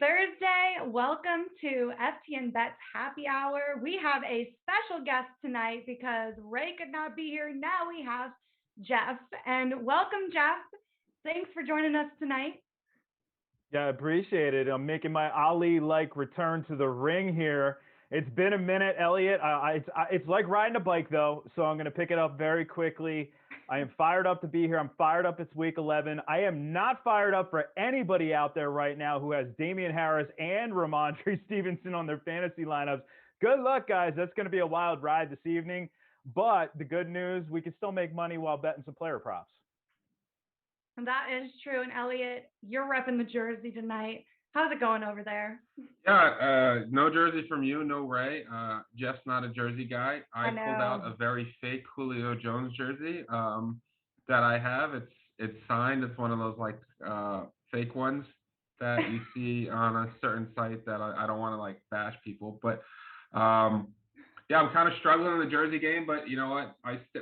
Thursday. Welcome to FTN Bets Happy Hour. We have a special guest tonight because Ray could not be here. Now we have Jeff. And welcome, Jeff. Thanks for joining us tonight. Yeah, I appreciate it. I'm making my Ali-like return to the ring here. It's been a minute, Elliot. It's like riding a bike, though, so I'm going to pick it up very quickly. I am fired up to be here. I'm fired up. It's week 11. I am not fired up for anybody out there right now who has Damian Harris and Ramondre Stevenson on their fantasy lineups. Good luck, guys. That's going to be a wild ride this evening. But the good news, we can still make money while betting some player props. And that is true. And Elliot, you're repping the jersey tonight. How's it going over there? Yeah, no jersey from you, no Ray. Jeff's not a jersey guy. I pulled out a very fake Julio Jones jersey that I have. It's signed. It's one of those like fake ones that you see on a certain site that I don't want to like bash people, but yeah, I'm kind of struggling in the jersey game. But you know what?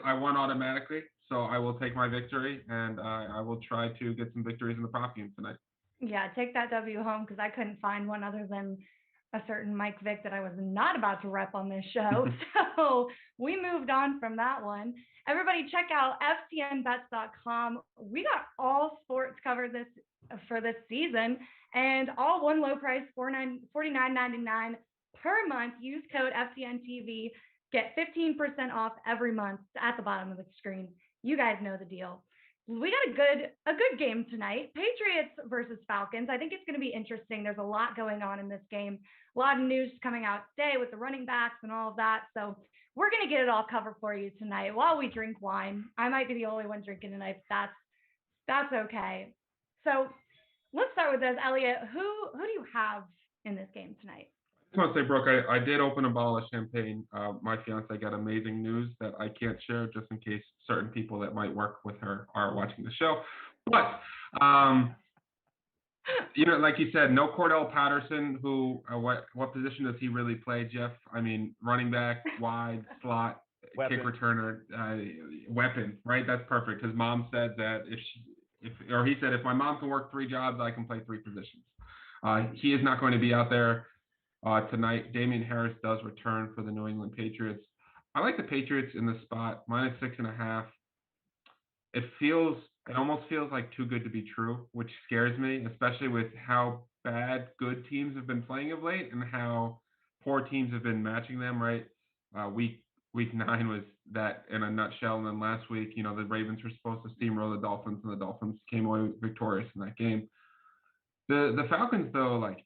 I won automatically, so I will take my victory, and I will try to get some victories in the prop game tonight. Yeah, take that W home because I couldn't find one other than a certain Mike Vick that I was not about to rep on this show. So we moved on from that one. Everybody check out ftnbets.com. We got all sports covered for this season and all one low price, $49.99 per month. Use code FTNTV. Get 15% off every month at the bottom of the screen. You guys know the deal. We got a good game tonight. Patriots versus Falcons. I think it's going to be interesting. There's a lot going on in this game. A lot of news coming out today with the running backs and all of that. So we're going to get it all covered for you tonight while we drink wine. I might be the only one drinking tonight, but that's okay. So let's start with this. Elliot, who do you have in this game tonight? I just want to say, Brooke, I did open a bottle of champagne. My fiance got amazing news that I can't share just in case certain people that might work with her are watching the show. But, you know, like you said, no Cordell Patterson, who, what position does he really play, Jeff? I mean, running back, wide, slot, kick returner, weapon, right? That's perfect. His mom said that he said, if my mom can work 3 jobs, I can play 3 positions. He is not going to be out there tonight. Damien Harris does return for the New England Patriots. I like the Patriots in the spot, -6.5. It almost feels like too good to be true, which scares me, especially with how bad good teams have been playing of late and how poor teams have been matching them, right? Week 9 was that in a nutshell. And then last week, you know, the Ravens were supposed to steamroll the Dolphins, and the Dolphins came away victorious in that game. The Falcons, though, like,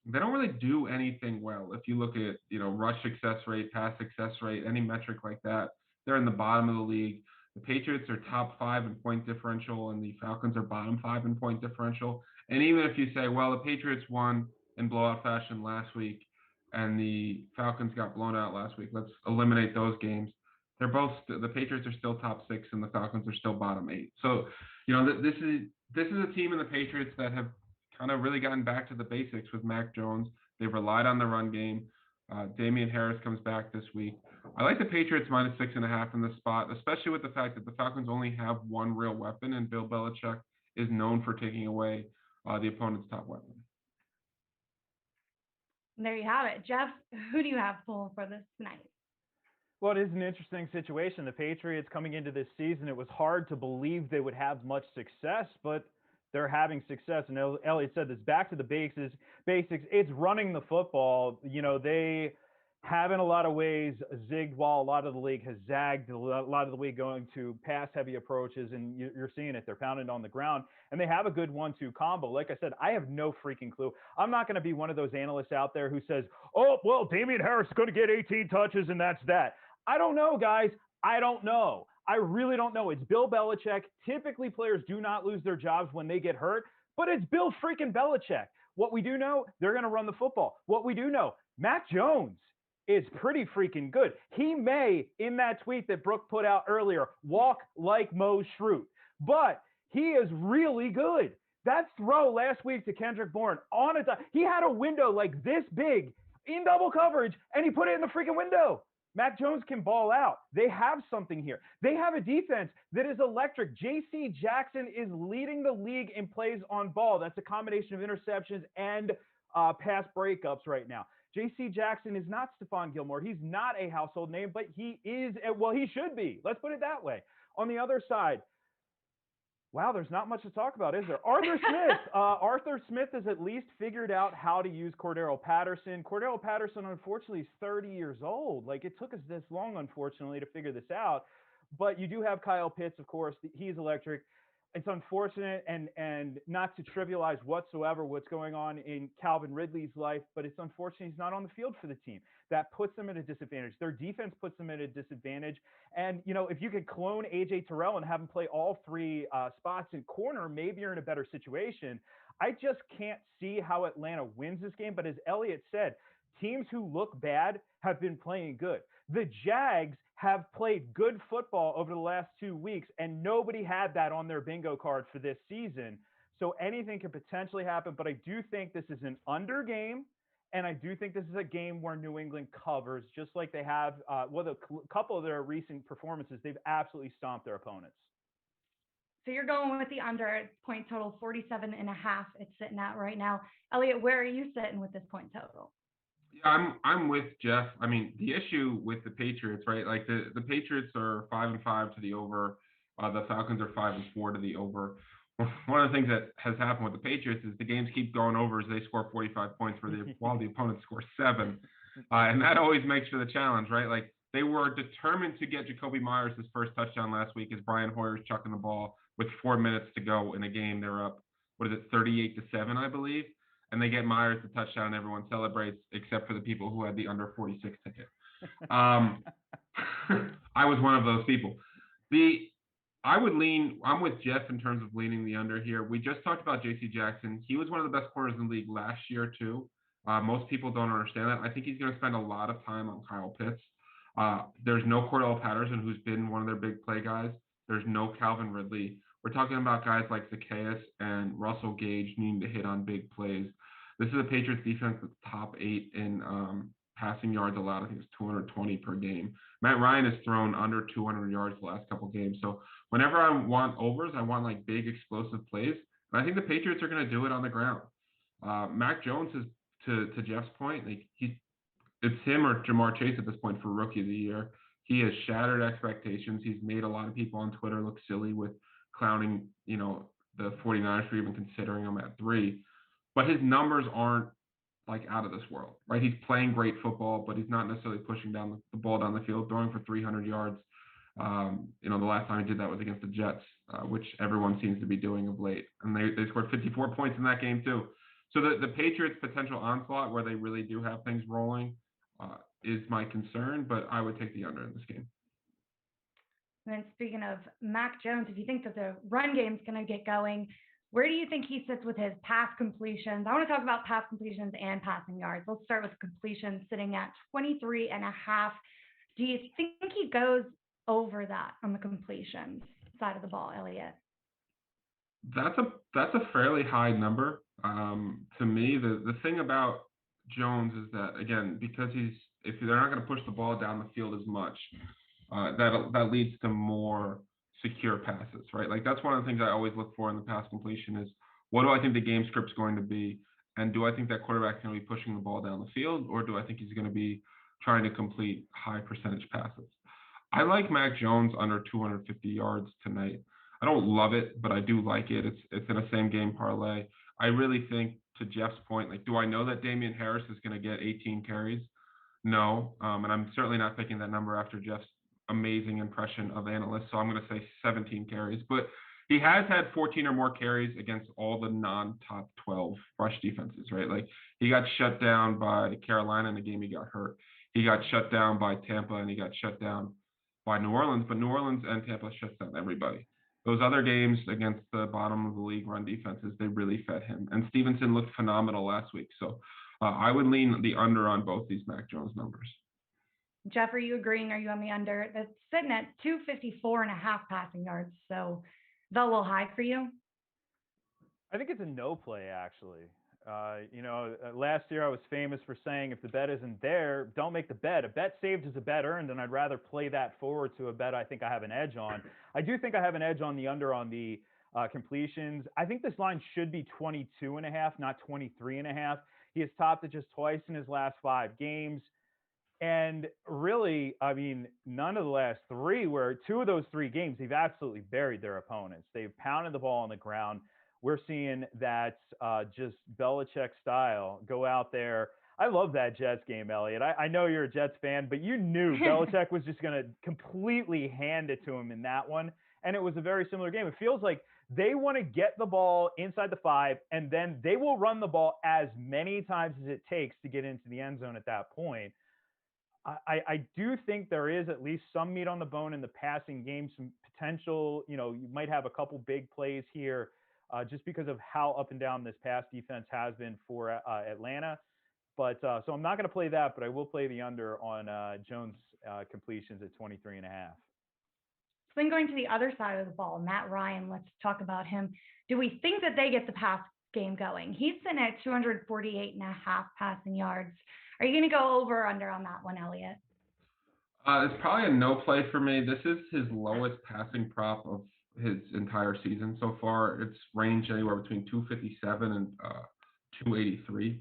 they don't really do anything well. If you look at, you know, rush success rate, pass success rate, any metric like that, they're in the bottom of the league. The Patriots are top 5 in point differential, and the Falcons are bottom 5 in point differential. And even if you say, well, the Patriots won in blowout fashion last week, and the Falcons got blown out last week, let's eliminate those games. The Patriots are still top 6, and the Falcons are still bottom 8. So, you know, this is a team in the Patriots that have kind of really gotten back to the basics with Mac Jones. They've relied on the run game. Damian Harris comes back this week. I like the Patriots -6.5 in this spot, especially with the fact that the Falcons only have one real weapon, and Bill Belichick is known for taking away the opponent's top weapon. And there you have it. Jeff, who do you have pulling for this tonight? Well, it is an interesting situation. The Patriots coming into this season, it was hard to believe they would have much success, but they're having success. And Elliot said this, back to the basics. It's running the football. You know, they have in a lot of ways zigged while a lot of the league has zagged. A lot of the league going to pass-heavy approaches, and you're seeing it. They're pounding on the ground, and they have a good 1-2 combo. Like I said, I have no freaking clue. I'm not going to be one of those analysts out there who says, oh, well, Damian Harris is going to get 18 touches, and that's that. I don't know, guys. I don't know. I really don't know. It's Bill Belichick. Typically, players do not lose their jobs when they get hurt, but it's Bill freaking Belichick. What we do know, they're going to run the football. What we do know, Mac Jones is pretty freaking good. He may, in that tweet that Brooke put out earlier, walk like Mo Shroot, but he is really good. That throw last week to Kendrick Born he had a window like this big in double coverage, and he put it in the freaking window. Mac Jones can ball out. They have something here. They have a defense that is electric. J.C. Jackson is leading the league in plays on ball. That's a combination of interceptions and pass breakups right now. J.C. Jackson is not Stephon Gilmore. He's not a household name, but he is, well, he should be. Let's put it that way. On the other side, wow, there's not much to talk about, is there? Arthur Smith. Arthur Smith has at least figured out how to use Cordero Patterson. Cordero Patterson, unfortunately, is 30 years old. Like, it took us this long, unfortunately, to figure this out. But you do have Kyle Pitts, of course. He's electric. It's unfortunate and not to trivialize whatsoever what's going on in Calvin Ridley's life, but it's unfortunate he's not on the field for the team. That puts them at a disadvantage. Their defense puts them at a disadvantage. And, you know, if you could clone A.J. Terrell and have him play all three spots in corner, maybe you're in a better situation. I just can't see how Atlanta wins this game. But as Elliot said, teams who look bad have been playing good. The Jags have played good football over the last 2 weeks, and nobody had that on their bingo card for this season. So anything could potentially happen, but I do think this is an under game, and I do think this is a game where New England covers, just like they have, a couple of their recent performances. They've absolutely stomped their opponents. So you're going with the under point total, 47.5 it's sitting at right now. Elliot, where are you sitting with this point total? I'm with Jeff. I mean, the issue with the Patriots, right? Like the Patriots are 5-5 to the over. The Falcons are 5-4 to the over. One of the things that has happened with the Patriots is the games keep going over as they score 45 points while the opponents score 7. And that always makes for the challenge, right? Like they were determined to get Jacoby Myers his first touchdown last week as Brian Hoyer's chucking the ball with 4 minutes to go in a game. They're up, 38-7, I believe. And they get Myers the touchdown, and everyone celebrates, except for the people who had the under 46 ticket. I was one of those people. I'm with Jeff in terms of leaning the under here. We just talked about J.C. Jackson. He was one of the best corners in the league last year, too. Most people don't understand that. I think he's going to spend a lot of time on Kyle Pitts. There's no Cordell Patterson, who's been one of their big play guys. There's no Calvin Ridley. We're talking about guys like Zacchaeus and Russell Gage needing to hit on big plays. This is a Patriots defense that's top 8 in passing yards allowed. I think it's 220 per game. Matt Ryan has thrown under 200 yards the last couple of games. So whenever I want overs, I want like big explosive plays. And I think the Patriots are going to do it on the ground. Mac Jones is, to Jeff's point, like it's him or Jamar Chase at this point for Rookie of the Year. He has shattered expectations. He's made a lot of people on Twitter look silly with clowning, the 49ers for even considering him at 3. But his numbers aren't like out of this world, right? He's playing great football, but he's not necessarily pushing down the ball down the field, throwing for 300 yards. The last time he did that was against the Jets, which everyone seems to be doing of late. And they scored 54 points in that game too. So the Patriots' potential onslaught, where they really do have things rolling, is my concern, but I would take the under in this game. And then speaking of Mac Jones, if you think that the run game's going to get going, where do you think he sits with his pass completions? I want to talk about pass completions and passing yards. Let's start with completions, sitting at 23.5. Do you think he goes over that on the completions side of the ball, Elliot? That's a fairly high number. To me, the thing about Jones is that, again, because if they're not going to push the ball down the field as much, that leads to more secure passes, right? Like that's one of the things I always look for in the pass completion is what do I think the game script's going to be, and do I think that quarterback's going to be pushing the ball down the field, or do I think he's going to be trying to complete high percentage passes? I like Mac Jones under 250 yards tonight. I don't love it, but I do like it. It's in a same game parlay. I really think, to Jeff's point, like, do I know that Damien Harris is going to get 18 carries? No, and I'm certainly not picking that number after Jeff's amazing impression of analysts. So I'm going to say 17 carries, but he has had 14 or more carries against all the non-top 12 rush defenses, right? Like he got shut down by Carolina in the game he got hurt. He got shut down by Tampa, and he got shut down by New Orleans, but New Orleans and Tampa shuts down everybody. Those other games against the bottom of the league run defenses, they really fed him. And Stevenson looked phenomenal last week. So I would lean the under on both these Mac Jones numbers. Jeff, are you agreeing? Are you on the under? That's sitting at 254.5 passing yards. So is that a little high for you? I think it's a no play, actually. Last year I was famous for saying if the bet isn't there, don't make the bet. A bet saved is a bet earned, and I'd rather play that forward to a bet I think I have an edge on. I do think I have an edge on the under on the completions. I think this line should be 22.5, not 23.5. He has topped it just twice in his last 5 games. And really, I mean, none of the last 3 where 2 of those 3 games, they've absolutely buried their opponents. They've pounded the ball on the ground. We're seeing that just Belichick style go out there. I love that Jets game, Elliot. I know you're a Jets fan, but you knew Belichick was just going to completely hand it to him in that one. And it was a very similar game. It feels like they want to get the ball inside the 5, and then they will run the ball as many times as it takes to get into the end zone at that point. I do think there is at least some meat on the bone in the passing game, some potential, you might have a couple big plays here just because of how up and down this pass defense has been for Atlanta. But so I'm not going to play that, but I will play the under on Jones completions at 23.5. So then going to the other side of the ball, Matt Ryan, let's talk about him. Do we think that they get the pass game going? He's sitting at 248.5 passing yards. Are you going to go over or under on that one, Elliot? It's probably a no play for me. This is his lowest passing prop of his entire season so far. It's ranged anywhere between 257 and 283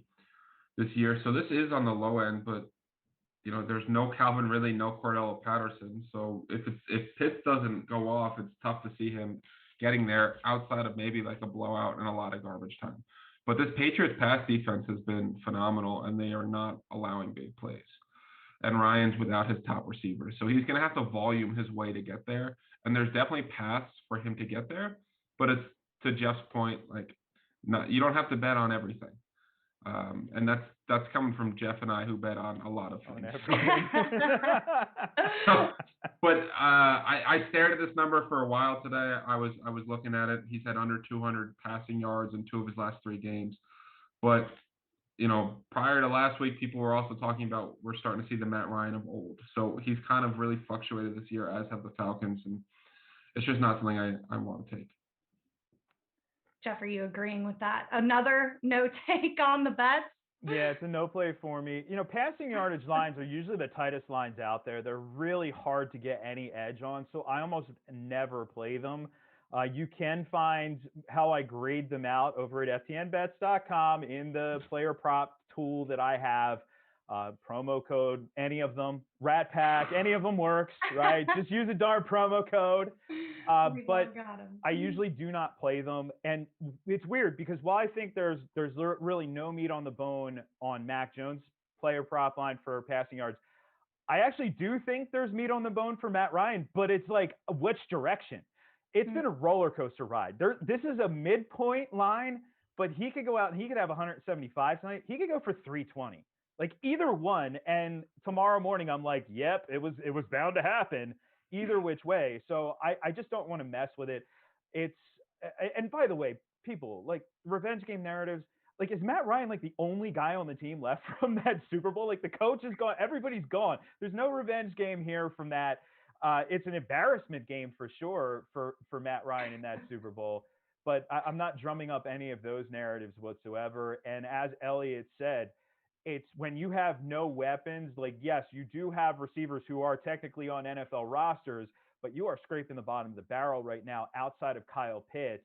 this year. So this is on the low end, but there's no Calvin Ridley, no Cordell Patterson. So if Pitts doesn't go off, it's tough to see him getting there outside of maybe like a blowout and a lot of garbage time. But this Patriots pass defense has been phenomenal, and they are not allowing big plays. And Ryan's without his top receiver. So he's going to have to volume his way to get there. And there's definitely paths for him to get there. But it's to Jeff's point, you don't have to bet on everything. And that's coming from Jeff and I, who bet on a lot of things. But I stared at this number for a while today. I was looking at it. He's had under 200 passing yards in 2 of his last 3 games. But prior to last week, people were also talking about we're starting to see the Matt Ryan of old. So he's kind of really fluctuated this year, as have the Falcons, and it's just not something I want to take. Jeff, are you agreeing with that? Another no take on the bets? Yeah, it's a no play for me. Passing yardage lines are usually the tightest lines out there. They're really hard to get any edge on, so I almost never play them. You can find how I grade them out over at ftnbets.com in the player prop tool that I have. Promo code, any of them, Rat Pack, any of them works, right? Just use a darn promo code. But I usually do not play them. And it's weird because while I think there's really no meat on the bone on Mac Jones' player prop line for passing yards, I actually do think there's meat on the bone for Matt Ryan, but it's like, which direction? It's been a roller coaster ride. This is a midpoint line, but he could go out and he could have 175 tonight. He could go for 320. Like either one, and tomorrow morning I'm like, yep, it was bound to happen either which way. So I just don't want to mess with it. And by the way, people, like revenge game narratives, like is Matt Ryan like the only guy on the team left from that Super Bowl? Like the coach is gone, everybody's gone. There's no revenge game here from that. It's an embarrassment game for sure for Matt Ryan in that Super Bowl. But I'm not drumming up any of those narratives whatsoever. And as Elliot said, it's when you have no weapons, like, yes, you do have receivers who are technically on NFL rosters, but you are scraping the bottom of the barrel right now outside of Kyle Pitts.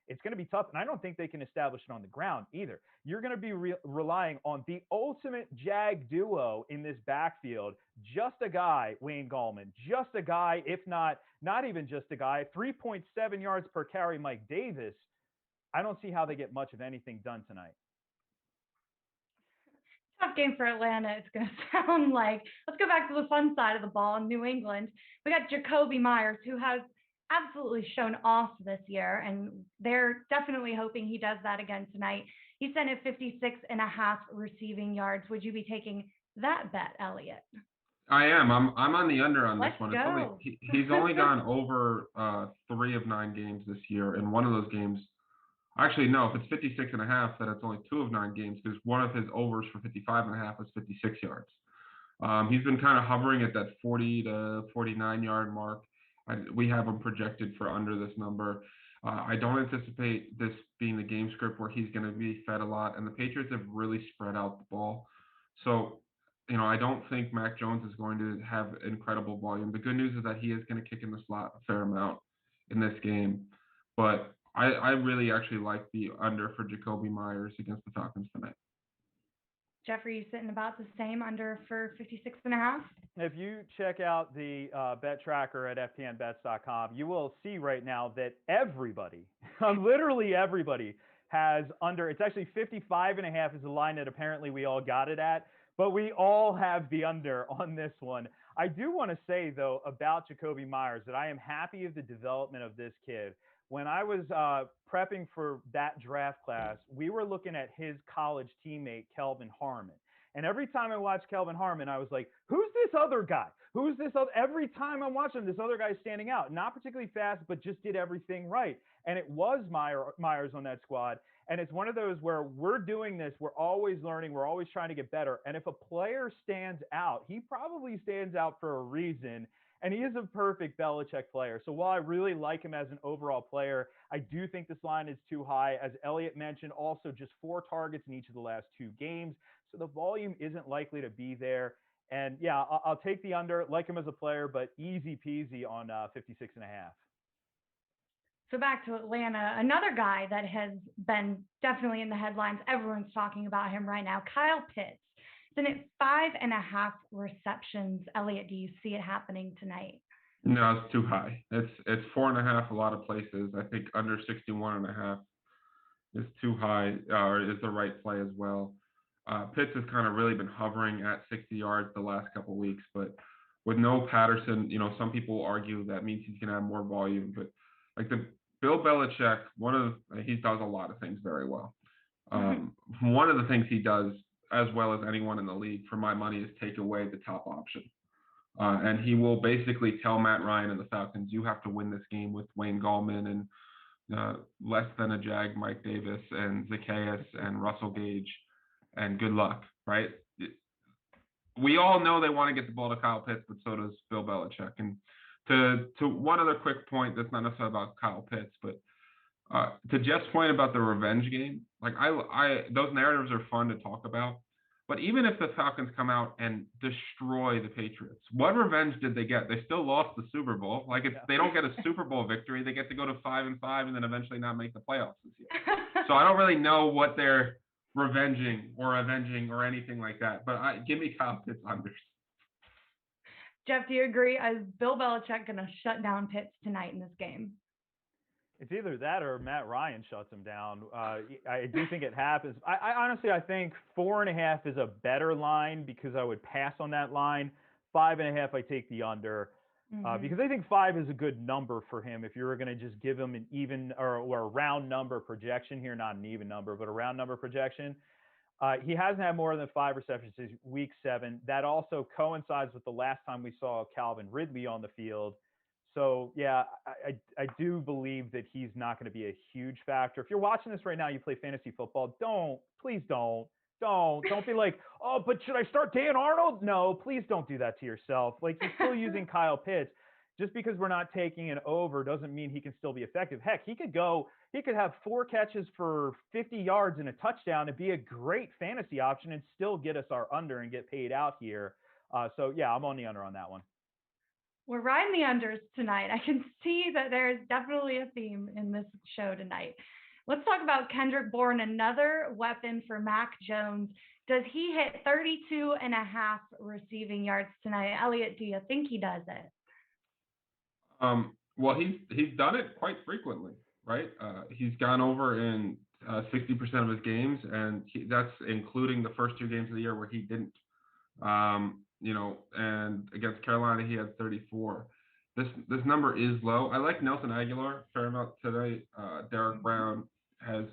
It's going to be tough, and I don't think they can establish it on the ground either. You're going to be relying on the ultimate Jag duo in this backfield, just a guy, Wayne Gallman, just a guy, if not even just a guy, 3.7 yards per carry, Mike Davis. I don't see how they get much of anything done tonight. Tough game for Atlanta. It's going to sound like. Let's go back to the fun side of the ball in New England. We got Jacoby Myers, who has absolutely shown off this year, and they're definitely hoping he does that again tonight. He's sent at 56.5 receiving yards. Would you be taking that bet, Elliot? I am. I'm on the under on this Let's one. go. He's only gone over 3 of 9 games this year, and one of those games. Actually, no, if it's 56.5, then it's only 2 of 9 games because one of his overs for 55.5 was 56 yards. He's been kind of hovering at that 40 to 49 yard mark. We have him projected for under this number. I don't anticipate this being the game script where he's going to be fed a lot, and the Patriots have really spread out the ball. So, I don't think Mac Jones is going to have incredible volume. The good news is that he is going to kick in the slot a fair amount in this game. But I really actually like the under for Jacoby Myers against the Falcons tonight. Jeffrey, you sitting about the same under for 56.5? If you check out the bet tracker at ftnbets.com, you will see right now that everybody, literally everybody, has under. It's actually 55.5 is the line that apparently we all got it at, but we all have the under on this one. I do want to say, though, about Jacoby Myers that I am happy of the development of this kid. When I was prepping for that draft class, we were looking at his college teammate, Kelvin Harmon. And every time I watched Kelvin Harmon, I was like, who's this other guy? Who's this other? Every time I'm watching this other guy standing out, not particularly fast, but just did everything right. And it was Myers on that squad. And it's one of those where we're doing this. We're always learning. We're always trying to get better. And if a player stands out, he probably stands out for a reason. And he is a perfect Belichick player. So while I really like him as an overall player, I do think this line is too high. As Elliot mentioned, also just 4 targets in each of the last 2 games. So the volume isn't likely to be there. And yeah, I'll take the under, like him as a player, but easy peasy on 56.5. So back to Atlanta, another guy that has been definitely in the headlines. Everyone's talking about him right now, Kyle Pitts. Then at 5.5 receptions. Elliot, do you see it happening tonight? No, it's too high. It's 4.5 a lot of places. I think under 61.5 is too high, or is the right play as well. Pitts has kind of really been hovering at 60 yards the last couple of weeks, but with no Patterson, some people argue that means he's going to have more volume. But like the Bill Belichick, he does a lot of things very well. One of the things he does as well as anyone in the league, for my money, is take away the top option. And he will basically tell Matt Ryan and the Falcons, you have to win this game with Wayne Gallman and less than a jag Mike Davis and Zacchaeus and Russell Gage, and good luck, right? We all know they want to get the ball to Kyle Pitts, but so does Bill Belichick. And to one other quick point that's not necessarily about Kyle Pitts, but to Jeff's point about the revenge game, like I those narratives are fun to talk about. But even if the Falcons come out and destroy the Patriots, what revenge did they get? They still lost the Super Bowl. Like if they don't get a Super Bowl victory, they get to go to 5-5 and then eventually not make the playoffs this year. So I don't really know what they're revenging or avenging or anything like that. But give me Kyle Pitts unders. Jeff, do you agree? Is Bill Belichick going to shut down Pitts tonight in this game? It's either that or Matt Ryan shuts him down. I do think it happens. I honestly, I think 4.5 is a better line because I would pass on that line. 5.5, I take the under because I think 5 is a good number for him. If you were going to just give him an even or a round number projection here, not an even number, but a round number projection. He hasn't had more than 5 receptions since week 7. That also coincides with the last time we saw Calvin Ridley on the field. So, yeah, I do believe that he's not going to be a huge factor. If you're watching this right now, you play fantasy football, please don't be like, oh, but should I start Dan Arnold? No, please don't do that to yourself. Like, you're still using Kyle Pitts. Just because we're not taking an over doesn't mean he can still be effective. Heck, he could have 4 catches for 50 yards and a touchdown and be a great fantasy option and still get us our under and get paid out here. So, yeah, I'm on the under on that one. We're riding the unders tonight. I can see that there's definitely a theme in this show tonight. Let's talk about Kendrick Born, another weapon for Mac Jones. Does he hit 32.5 receiving yards tonight? Elliot, do you think he does it? Well, he's done it quite frequently, right? He's gone over in 60% of his games, and that's including the first 2 games of the year where he didn't. And against Carolina, he had 34. This number is low. I like Nelson Aguilar fair amount today. Derek Brown has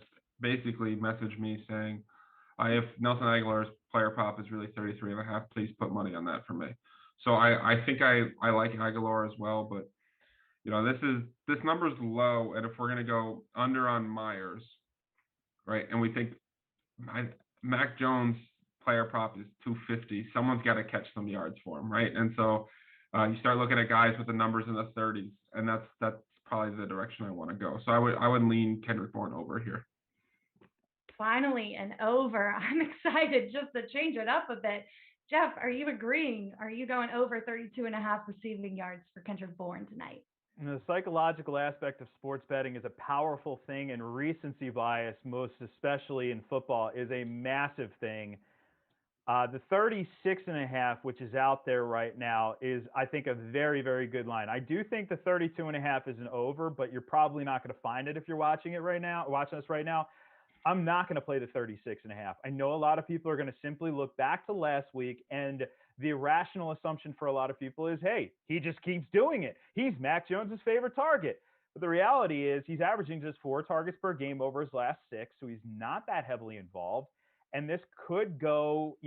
basically messaged me saying, if Nelson Aguilar's player prop is really 33.5, please put money on that for me. So I think I like Aguilar as well, but this number's low, and if we're gonna go under on Myers, right, and we think Mac Jones player prop is 250, someone's got to catch some yards for him, right? And so you start looking at guys with the numbers in the 30s, and that's probably the direction I want to go. So I would lean Kendrick Born over here. Finally, an over. I'm excited just to change it up a bit. Jeff, are you agreeing? Are you going over 32.5 receiving yards for Kendrick Bourne tonight? And the psychological aspect of sports betting is a powerful thing, and recency bias, most especially in football, is a massive thing. The 36.5, which is out there right now, is, I think, a very, very good line. I do think the 32.5 is an over, but you're probably not going to find it if you're watching us right now. I'm not going to play the 36.5. I know a lot of people are going to simply look back to last week, and the irrational assumption for a lot of people is, hey, he just keeps doing it. He's Mac Jones's favorite target. But the reality is he's averaging just 4 targets per game over his last 6, so he's not that heavily involved. And this could go,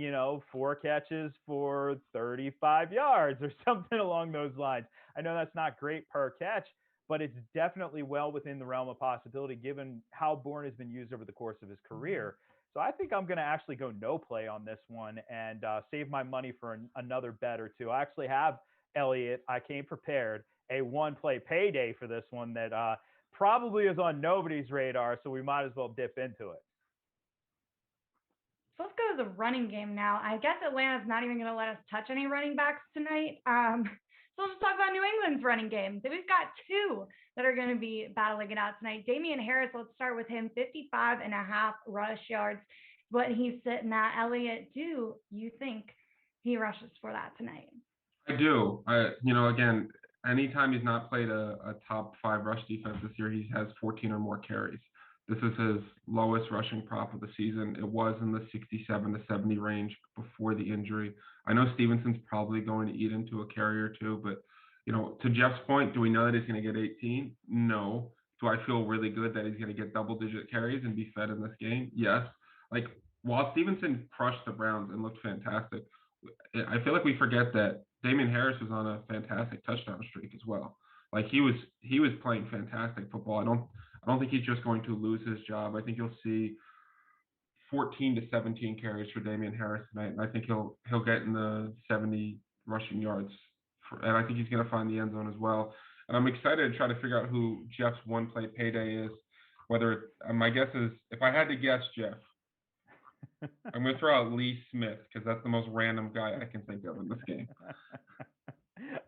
4 catches for 35 yards or something along those lines. I know that's not great per catch, but it's definitely well within the realm of possibility given how Bourne has been used over the course of his career. So I think I'm going to actually go no play on this one and save my money for another bet or two. I actually have, Elliot, I came prepared, a 1-play payday for this one that probably is on nobody's radar, so we might as well dip into it. So let's go to the running game now. I guess Atlanta's not even going to let us touch any running backs tonight. So let's talk about New England's running game. So we've got 2 that are going to be battling it out tonight. Damian Harris, let's start with him, 55.5 rush yards, what he's sitting at. Elliot, do you think he rushes for that tonight? I do. Again, anytime he's not played a top 5 rush defense this year, he has 14 or more carries. This is his lowest rushing prop of the season. It was in the 67 to 70 range before the injury. I know Stevenson's probably going to eat into a carry or 2, but to Jeff's point, do we know that he's going to get 18? No. Do I feel really good that he's going to get double-digit carries and be fed in this game? Yes. While Stevenson crushed the Browns and looked fantastic, I feel like we forget that Damien Harris was on a fantastic touchdown streak as well. He was playing fantastic football. I don't think he's just going to lose his job. I think you'll see 14 to 17 carries for Damian Harris tonight, and I think he'll get in the 70 rushing yards, and I think he's going to find the end zone as well. And I'm excited to try to figure out who Jeff's 1-play payday is. My guess is, if I had to guess, Jeff, I'm going to throw out Lee Smith because that's the most random guy I can think of in this game.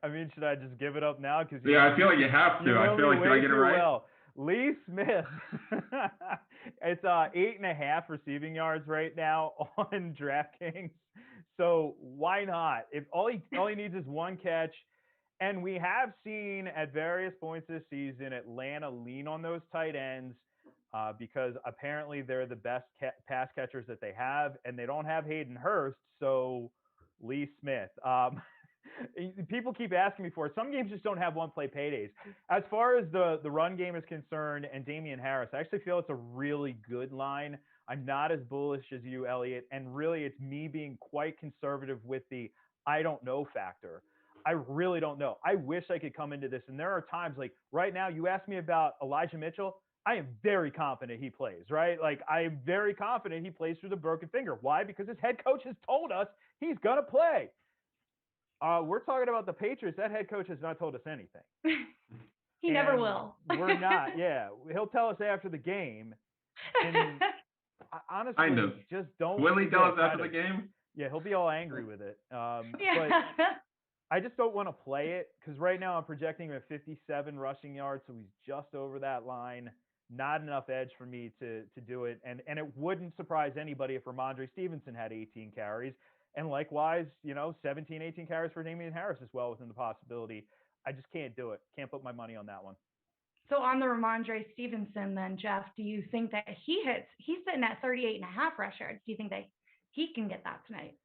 I mean, should I just give it up now? I feel like you have to. I feel like, did I get it right? Well. Lee Smith, it's 8.5 receiving yards right now on DraftKings. So why not? If all he needs is 1 catch, and we have seen at various points this season Atlanta lean on those tight ends because apparently they're the best pass catchers that they have, and they don't have Hayden Hurst. So Lee Smith. People keep asking me for it. Some games just don't have 1-play paydays. As far as the run game is concerned and Damian Harris, I actually feel it's a really good line. I'm not as bullish as you, Elliot, and really it's me being quite conservative with the I don't know factor. I really don't know. I wish I could come into this, and there are times like right now you asked me about Elijah Mitchell. I am very confident he plays, right? I am very confident he plays through the broken finger. Why? Because his head coach has told us he's going to play. We're talking about the Patriots. That head coach has not told us anything. He never will. We're not. Yeah. He'll tell us after the game. And honestly, kind of. Just don't. Will he tell us after the game? Yeah, he'll be all angry with it. Yeah. But I just don't want to play it because right now I'm projecting him at 57 rushing yards, so he's just over that line. Not enough edge for me to do it. And it wouldn't surprise anybody if Ramondre Stevenson had 18 carries. And likewise, 17, 18 carries for Damien Harris as well within the possibility. I just can't do it. Can't put my money on that one. So on the Ramondre Stevenson then, Jeff, do you think that he's sitting at 38.5 rush yards. Do you think that he can get that tonight?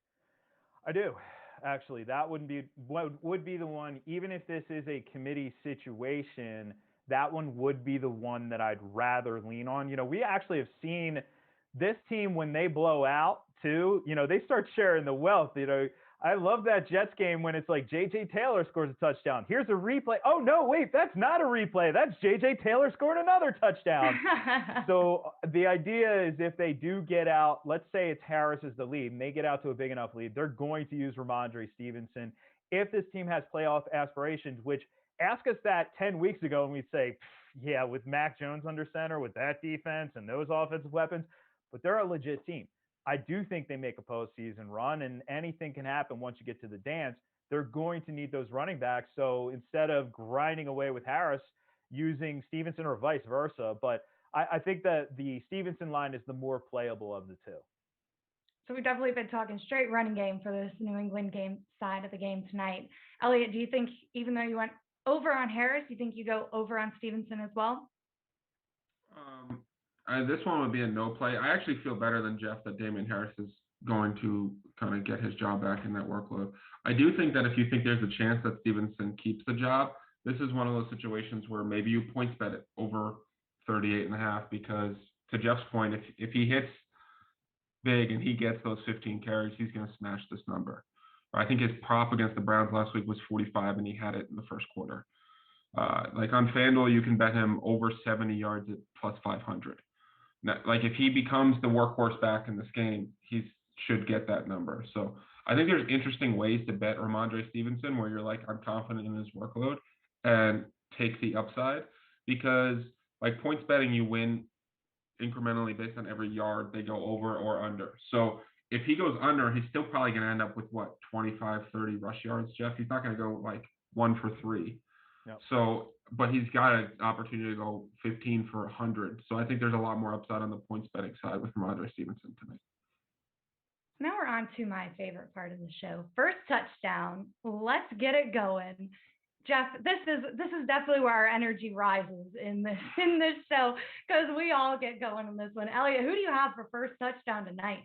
I do. Actually, that would be the one, even if this is a committee situation, that one would be the one that I'd rather lean on. We actually have seen this team when they blow out too, they start sharing the wealth. I love that Jets game when it's like J.J. Taylor scores a touchdown. Here's a replay. Oh, no, wait, that's not a replay. That's J.J. Taylor scored another touchdown. So the idea is if they do get out, let's say it's Harris is the lead, and they get out to a big enough lead, they're going to use Ramondre Stevenson. If this team has playoff aspirations, which ask us that 10 weeks ago and we'd say, yeah, with Mac Jones under center, with that defense and those offensive weapons, but they're a legit team. I do think they make a postseason run, and anything can happen once you get to the dance. They're going to need those running backs. So instead of grinding away with Harris, using Stevenson or vice versa. But I think that the Stevenson line is the more playable of the two. So we've definitely been talking straight running game for this New England game side of the game tonight. Elliot, do you think even though you went over on Harris, you think you go over on Stevenson as well? This one would be a no play. I actually feel better than Jeff that Damien Harris is going to kind of get his job back in that workload. I do think that if you think there's a chance that Stevenson keeps the job, this is one of those situations where maybe you points bet it over 38.5 because, to Jeff's point, if he hits big and he gets those 15 carries, he's going to smash this number. I think his prop against the Browns last week was 45, and he had it in the first quarter. Like on FanDuel, you can bet him over 70 yards at plus 500. Now, like if he becomes the workhorse back in this game, he should get that number. So I think there's interesting ways to bet Ramondre Stevenson where you're like, I'm confident in his workload and take the upside, because like points betting, you win incrementally based on every yard they go over or under. So if he goes under, he's still probably going to end up with what, 25, 30 rush yards, Jeff? He's not going to go like 1 for 3. Yep. So, but he's got an opportunity to go 15 for 100. So I think there's a lot more upside on the points betting side with Ramondre Stevenson tonight. Now we're on to my favorite part of the show. First touchdown. Let's get it going. Jeff, this is definitely where our energy rises in this show, because we all get going in this one. Elliot, who do you have for first touchdown tonight?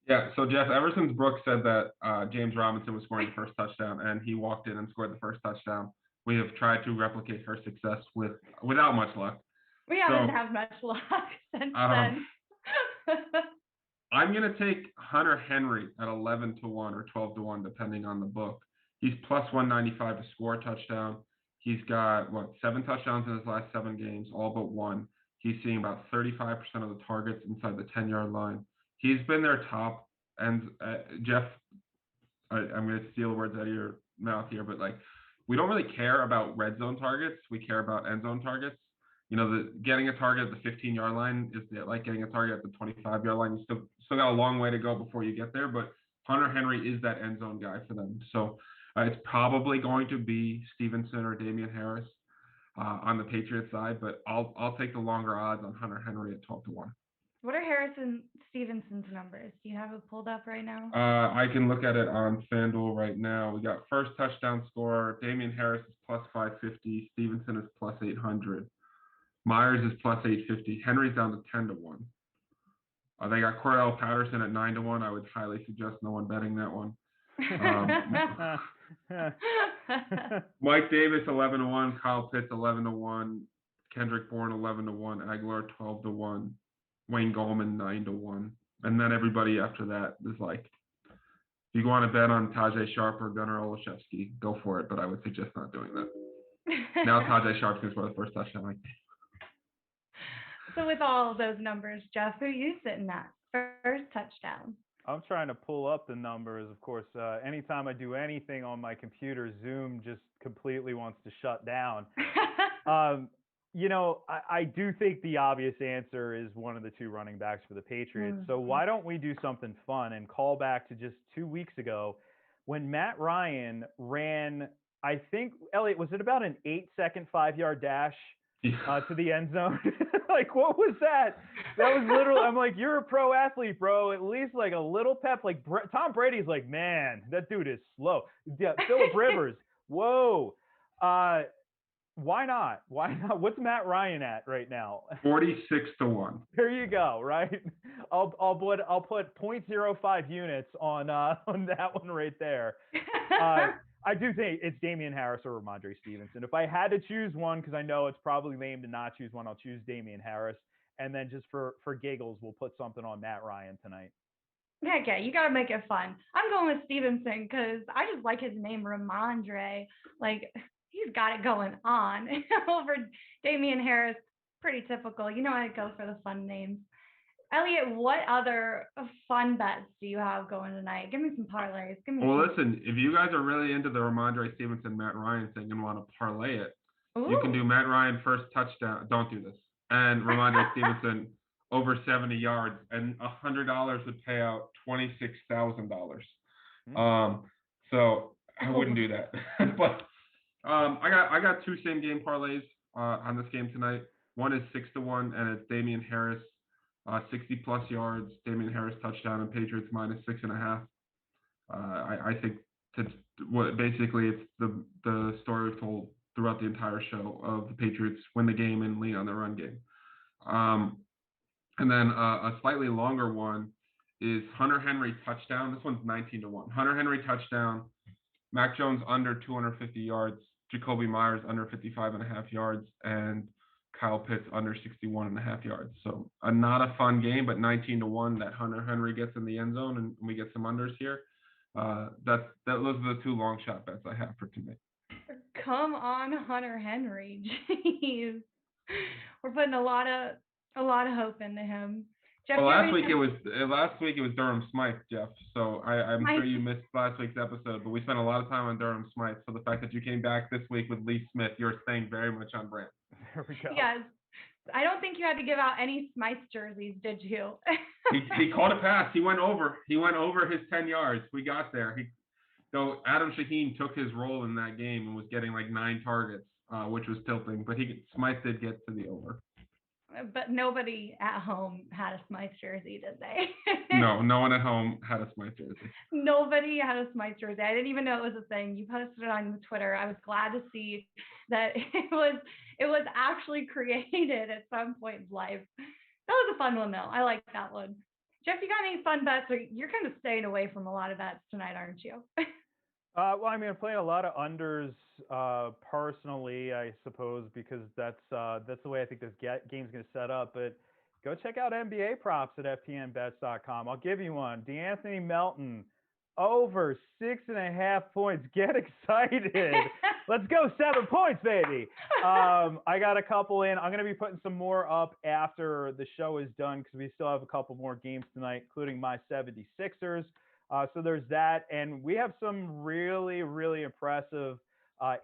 Yeah, so Jeff, ever since Brooks said that James Robinson was scoring the first touchdown and he walked in and scored the first touchdown, we have tried to replicate her success without much luck. We haven't had much luck since then. I'm going to take Hunter Henry at 11-1 or 12-1, depending on the book. He's plus 195 to score a touchdown. He's got, 7 touchdowns in his last 7 games, all but one. He's seeing about 35% of the targets inside the 10-yard line. He's been their top, and Jeff, I'm going to steal words out of your mouth here, but like, we don't really care about red zone targets. We care about end zone targets. You know, getting a target at the 15-yard line is like getting a target at the 25-yard line. You still got a long way to go before you get there, but Hunter Henry is that end zone guy for them. So it's probably going to be Stevenson or Damian Harris on the Patriots side, but I'll take the longer odds on Hunter Henry at 12-1. What are Harris and Stevenson's numbers? Do you have it pulled up right now? I can look at it on FanDuel right now. We got first touchdown scorer. Damian Harris is plus 550. Stevenson is plus 800. Myers is plus 850. Henry's down to 10-1. They got Cordell Patterson at 9-1. I would highly suggest no one betting that one. Mike Davis 11-1. Kyle Pitts 11-1. Kendrick Born 11-1. Aguilar 12-1. Wayne Gallman 9-1. And then everybody after that is like, if you want to bet on Tajay Sharp or Gunnar Olszewski, go for it. But I would suggest not doing that. Now Tajay Sharp's going to score the first touchdown. So with all of those numbers, Jeff, who are you sitting at? First touchdown. I'm trying to pull up the numbers. Of course, anytime I do anything on my computer, Zoom just completely wants to shut down. You know, I do think the obvious answer is one of the 2 running backs for the Patriots. So why don't we do something fun and call back to just 2 weeks ago when Matt Ryan ran, I think, Elliot, was it about an 8-second 5-yard dash to the end zone? Like, what was that? That was literally, I'm like, you're a pro athlete, bro. At least like a little pep. Like Tom Brady's like, man, that dude is slow. Yeah, Phillip Rivers, whoa. Why not? Why not? What's Matt Ryan at right now? 46-1. There you go. Right. I'll put 0.05 units on that one right there. I do think it's Damien Harris or Ramondre Stevenson. If I had to choose one, because I know it's probably lame to not choose one, I'll choose Damien Harris. And then just for giggles, we'll put something on Matt Ryan tonight. Heck yeah, you got to make it fun. I'm going with Stevenson because I just like his name, Ramondre. Like, he's got it going on. Over Damien Harris, pretty typical. You know, I go for the fun names. Elliot, what other fun bets do you have going tonight? Give me some parlays. Give me Well, some. listen, if you guys are really into the Ramondre Stevenson, Matt Ryan thing and want to parlay it, you can Ooh. do Matt Ryan first touchdown. Don't do this. And Ramondre Stevenson over 70 yards, and $100 would pay out $26,000. So I wouldn't do that. But I got two same game parlays on this game tonight. One is 6-1, and it's Damian Harris, 60 plus yards, Damien Harris touchdown, and Patriots minus 6.5. I think that's what basically it's the story we've told throughout the entire show of the Patriots win the game and lean on the run game. And then a slightly longer one is Hunter Henry touchdown. This one's 19-1. Hunter Henry touchdown, Mac Jones under 250 yards, Jacoby Myers under 55.5 yards, and Kyle Pitts under 61.5 yards. So not a fun game, but 19-1 that Hunter Henry gets in the end zone and we get some unders here. Those are the two long shot bets I have for tonight. Come on, Hunter Henry. Jeez. We're putting a lot of hope into him. Jeff, well, last week it was Durham Smythe, Jeff. So I'm Smythe. sure you missed last week's episode, but we spent a lot of time on Durham Smythe. So the fact that you came back this week with Lee Smith, you're staying very much on brand. There we go. Yes. I don't think you had to give out any Smythe jerseys, did you? he caught a pass. He went over his 10 yards. We got there. So Adam Shaheen took his role in that game and was getting like 9 targets, which was tilting. But Smythe did get to the over. But nobody at home had a Smythe jersey, did they? No one at home had a Smythe jersey. Nobody had a Smythe jersey. I didn't even know it was a thing. You posted it on Twitter. I was glad to see that it was actually created at some point in life. That was a fun one though. I like that one. Jeff, you got any fun bets? You're kind of staying away from a lot of bets tonight, aren't you? Well, I mean, I'm playing a lot of unders personally, I suppose, because that's the way I think this game's going to set up. But go check out NBA props at FTNBets.com. I'll give you one. DeAnthony Melton over 6.5 points. Get excited. Let's go 7 points, baby. I got a couple in. I'm going to be putting some more up after the show is done because we still have a couple more games tonight, including my 76ers. So there's that. And we have some really, really impressive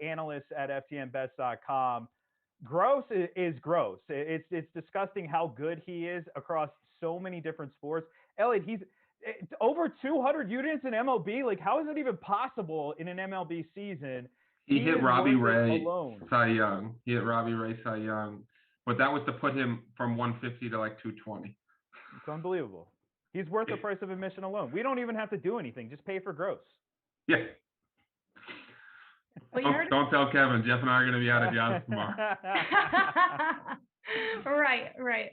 analysts at FTNBets.com. Gross is gross. It's disgusting how good he is across so many different sports. Elliot, he's over 200 units in MLB. Like, how is it even possible in an MLB season? He hit Robbie Ray alone. Cy Young. He hit Robbie Ray Cy Young. But that was to put him from 150 to like 220. It's unbelievable. He's worth the price of admission alone. We don't even have to do anything. Just pay for gross. Yeah. Well, don't tell Kevin. Jeff and I are going to be out of jobs tomorrow. Right.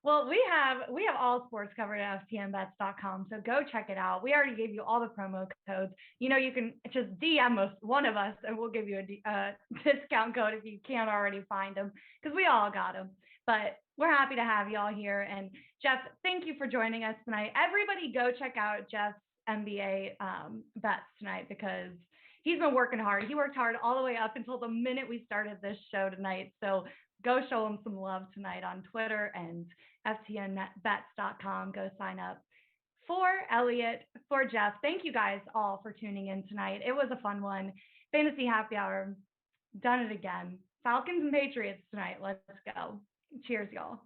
Well, we have all sports covered at FTNBets.com, so go check it out. We already gave you all the promo codes. You can just DM us, one of us, and we'll give you a discount code if you can't already find them, because we all got them. But we're happy to have you all here. And Jeff, thank you for joining us tonight. Everybody go check out Jeff's NBA bets tonight because he's been working hard. He worked hard all the way up until the minute we started this show tonight. So go show him some love tonight on Twitter and FTNBets.com. Go sign up. For Elliot, for Jeff, thank you guys all for tuning in tonight. It was a fun one. Fantasy Happy Hour. Done it again. Falcons and Patriots tonight. Let's go. Cheers, y'all.